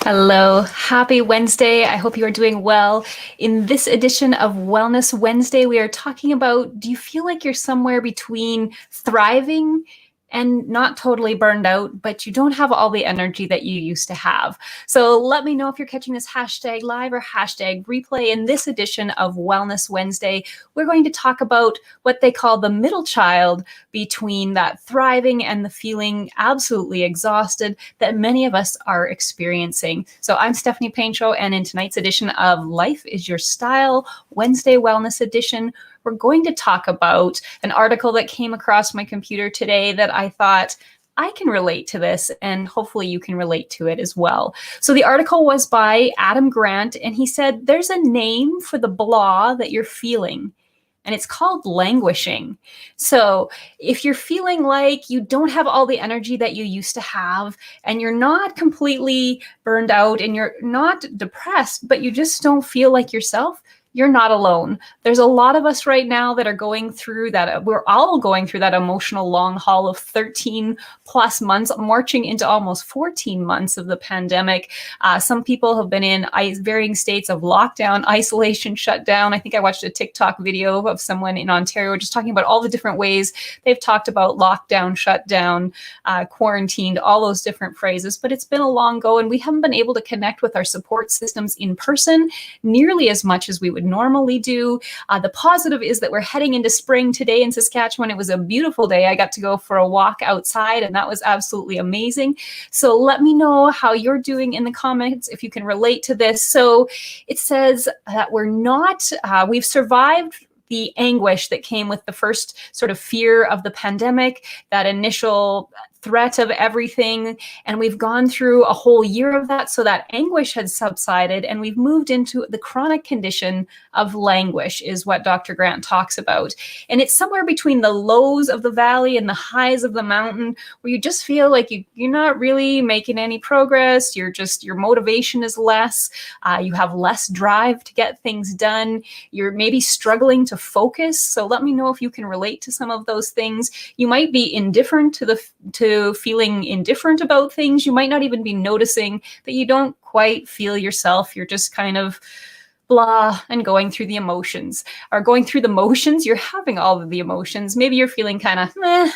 Hello, happy Wednesday. I hope you are doing well. In this edition of Wellness Wednesday, we are talking about, do you feel like you're somewhere between thriving and not totally burned out, but you don't have all the energy that you used to have? So let me know if you're catching this hashtag live or hashtag replay. In this edition of Wellness Wednesday, we're going to talk about what they call the middle child between that thriving and the feeling absolutely exhausted that many of us are experiencing. So I'm Stephanie Paincho, and in tonight's edition of Life is Your Style, Wednesday Wellness Edition, we're going to talk about an article that came across my computer today that I thought, I can relate to this, and hopefully you can relate to it as well. So the article was by Adam Grant, and he said, there's a name for the blah that you're feeling, and it's called languishing. So if you're feeling like you don't have all the energy that you used to have, and you're not completely burned out, and you're not depressed, but you just don't feel like yourself, you're not alone. There's a lot of us right now that are going through that. We're all going through that emotional long haul of 13 plus months, marching into almost 14 months of the pandemic. Some people have been in varying states of lockdown, isolation, shutdown. I think I watched a TikTok video of someone in Ontario just talking about all the different ways they've talked about lockdown, shutdown, quarantined, all those different phrases. But it's been a long go, and we haven't been able to connect with our support systems in person nearly as much as we would normally do. The positive is that we're heading into spring today in Saskatchewan. It was a beautiful day. I got to go for a walk outside, and that was absolutely amazing. So let me know how you're doing in the comments if you can relate to this. So it says that we've survived the anguish that came with the first sort of fear of the pandemic, that initial threat of everything. And we've gone through a whole year of that. So that anguish had subsided, and we've moved into the chronic condition of languish, is what Dr. Grant talks about. And it's somewhere between the lows of the valley and the highs of the mountain, where you just feel like you're not really making any progress. Your motivation is less. You have less drive to get things done. You're maybe struggling to focus. So let me know if you can relate to some of those things. You might be indifferent to feeling indifferent about things. You might not even be noticing that you don't quite feel yourself. You're just kind of blah and going through the emotions. Or going through the motions, you're having all of the emotions. Maybe you're feeling kind of meh.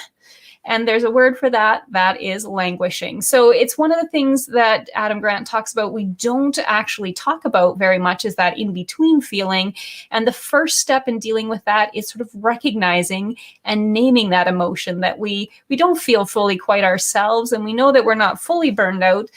And there's a word for that. That is languishing. So it's one of the things that Adam Grant talks about we don't actually talk about very much, is that in-between feeling. And the first step in dealing with that is sort of recognizing and naming that emotion, that we don't feel fully quite ourselves, and we know that we're not fully burned out,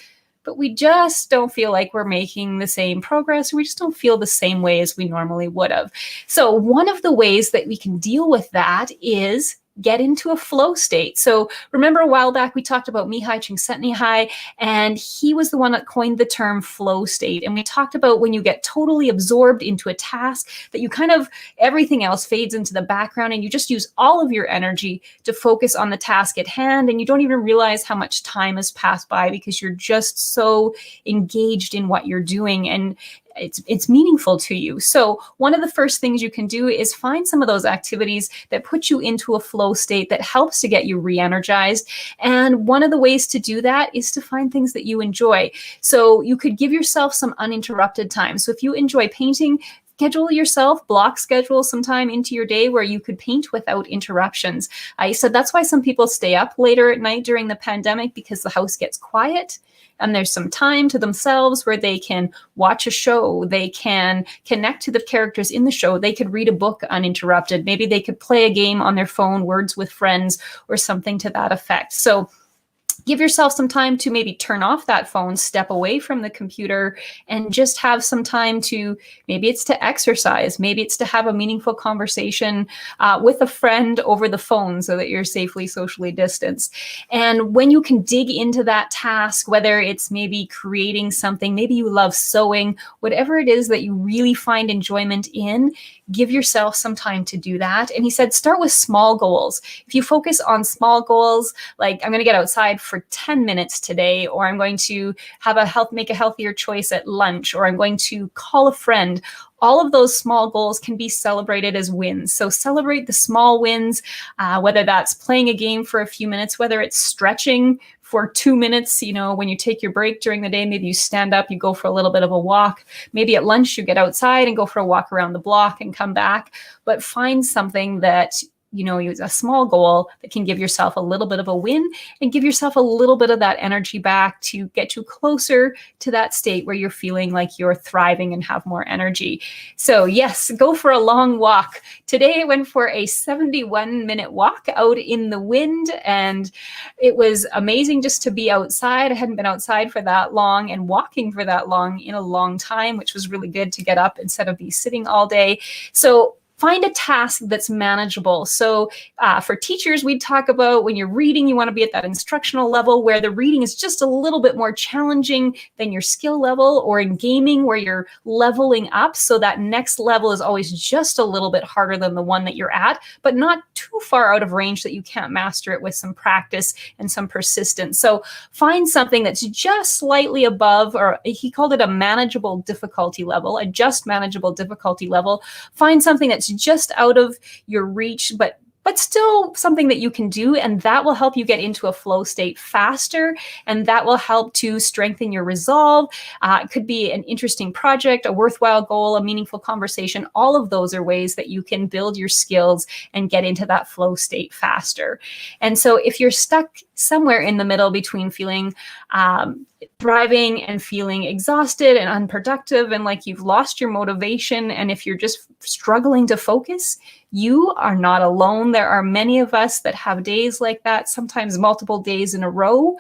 but we just don't feel like we're making the same progress. We just don't feel the same way as we normally would have. So one of the ways that we can deal with that is get into a flow state. So remember a while back, we talked about Mihai Csikszentmihalyi, and he was the one that coined the term flow state. And we talked about when you get totally absorbed into a task, that you kind of, everything else fades into the background, and you just use all of your energy to focus on the task at hand. And you don't even realize how much time has passed by because you're just so engaged in what you're doing. And it's meaningful to you. So one of the first things you can do is find some of those activities that put you into a flow state that helps to get you re-energized. And one of the ways to do that is to find things that you enjoy. So you could give yourself some uninterrupted time. So if you enjoy painting, block schedule some time into your day where you could paint without interruptions. I said that's why some people stay up later at night during the pandemic, because the house gets quiet and there's some time to themselves where they can watch a show, they can connect to the characters in the show, they could read a book uninterrupted, maybe they could play a game on their phone, Words with Friends, or something to that effect. So give yourself some time to maybe turn off that phone, step away from the computer, and just have some time to, maybe it's to exercise, maybe it's to have a meaningful conversation with a friend over the phone so that you're safely socially distanced. And when you can dig into that task, whether it's maybe creating something, maybe you love sewing, whatever it is that you really find enjoyment in, give yourself some time to do that. And he said, start with small goals. If you focus on small goals, like I'm going to get outside for 10 minutes today, or I'm going to make a healthier choice at lunch, or I'm going to call a friend, all of those small goals can be celebrated as wins. So celebrate the small wins, whether that's playing a game for a few minutes, whether it's stretching for 2 minutes, when you take your break during the day. Maybe you stand up, you go for a little bit of a walk. Maybe at lunch you get outside and go for a walk around the block and come back. But find something that use a small goal that can give yourself a little bit of a win and give yourself a little bit of that energy back to get you closer to that state where you're feeling like you're thriving and have more energy. So yes, go for a long walk. Today I went for a 71-minute walk out in the wind, and it was amazing just to be outside. I hadn't been outside for that long and walking for that long in a long time, which was really good to get up instead of be sitting all day. So find a task that's manageable. So for teachers, we'd talk about when you're reading, you want to be at that instructional level where the reading is just a little bit more challenging than your skill level, or in gaming where you're leveling up. So that next level is always just a little bit harder than the one that you're at, but not too far out of range that you can't master it with some practice and some persistence. So find something that's just slightly above, or he called it a manageable difficulty level, a just manageable difficulty level. Find something that's just out of your reach, but still something that you can do, and that will help you get into a flow state faster, and that will help to strengthen your resolve. It could be an interesting project, a worthwhile goal, a meaningful conversation. All of those are ways that you can build your skills and get into that flow state faster. And so if you're stuck somewhere in the middle between feeling thriving and feeling exhausted and unproductive and like you've lost your motivation, and if you're just struggling to focus, you are not alone. There are many of us that have days like that, sometimes multiple days in a row.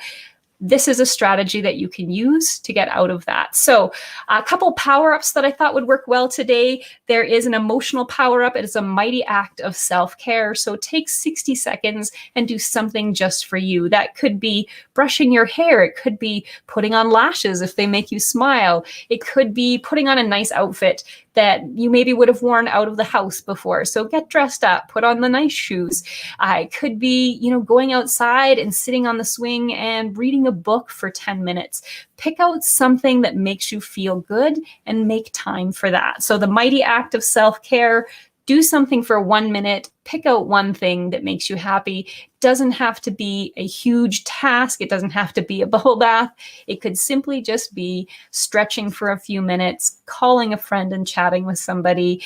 This is a strategy that you can use to get out of that. So a couple power-ups that I thought would work well today. There is an emotional power-up. It is a mighty act of self-care. So take 60 seconds and do something just for you. That could be brushing your hair. It could be putting on lashes if they make you smile. It could be putting on a nice outfit that you maybe would have worn out of the house before. So get dressed up, put on the nice shoes. It could be, going outside and sitting on the swing and reading a book for 10 minutes. Pick out something that makes you feel good and make time for that. So the mighty act of self-care. Do something for 1 minute, pick out one thing that makes you happy. It doesn't have to be a huge task. It doesn't have to be a bubble bath. It could simply just be stretching for a few minutes, calling a friend and chatting with somebody.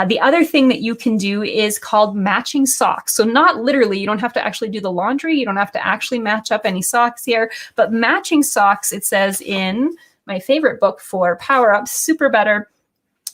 The other thing that you can do is called matching socks. So not literally, you don't have to actually do the laundry. You don't have to actually match up any socks here, but matching socks, it says in my favorite book for power-ups, Super Better,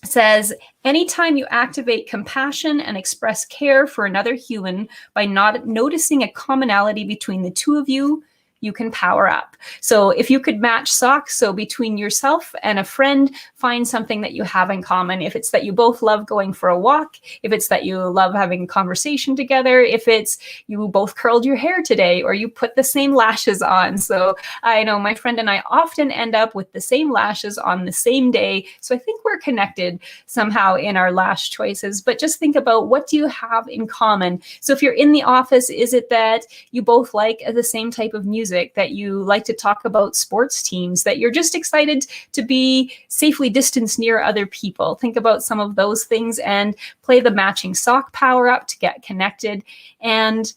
says, anytime you activate compassion and express care for another human by not noticing a commonality between the two of you, you can power up. So if you could match socks, so between yourself and a friend, find something that you have in common. If it's that you both love going for a walk, if it's that you love having a conversation together, if it's you both curled your hair today, or you put the same lashes on. So I know my friend and I often end up with the same lashes on the same day. So I think we're connected somehow in our lash choices, but just think about, what do you have in common? So if you're in the office, is it that you both like the same type of music, that you like to talk about sports teams, that you're just excited to be safely distanced near other people? Think about some of those things and play the matching sock power up to get connected. And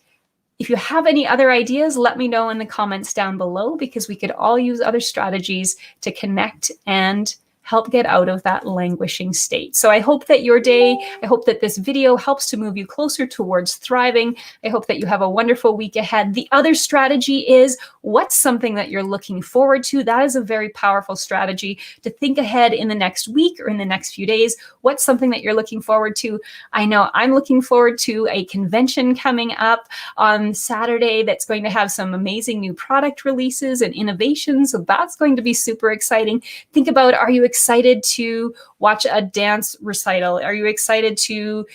if you have any other ideas, let me know in the comments down below, because we could all use other strategies to connect and help get out of that languishing state. So I hope that your day, I hope that this video helps to move you closer towards thriving. I hope that you have a wonderful week ahead. The other strategy is, what's something that you're looking forward to? That is a very powerful strategy to think ahead in the next week or in the next few days. What's something that you're looking forward to? I know I'm looking forward to a convention coming up on Saturday that's going to have some amazing new product releases and innovations. So that's going to be super exciting. Think about, are you excited to watch a dance recital? Are you excited to,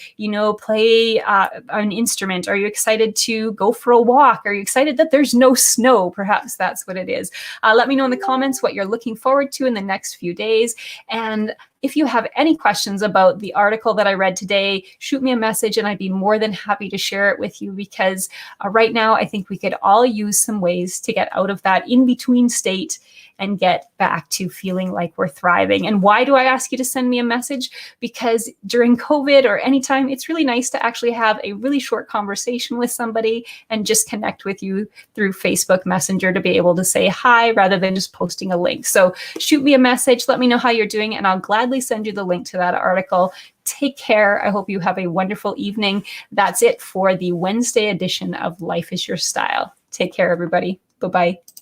play an instrument? Are you excited to go for a walk? Are you excited that there's no snow? Perhaps that's what it is. Let me know in the comments what you're looking forward to in the next few days. And if you have any questions about the article that I read today, shoot me a message and I'd be more than happy to share it with you, because right now I think we could all use some ways to get out of that in-between state and get back to feeling like we're thriving. And why do I ask you to send me a message? Because during COVID or anytime, it's really nice to actually have a really short conversation with somebody and just connect with you through Facebook Messenger to be able to say hi rather than just posting a link. So shoot me a message, let me know how you're doing, and I'll gladly send you the link to that article. Take care. I hope you have a wonderful evening. That's it for the Wednesday edition of Life is Your Style. Take care, everybody. Bye-bye.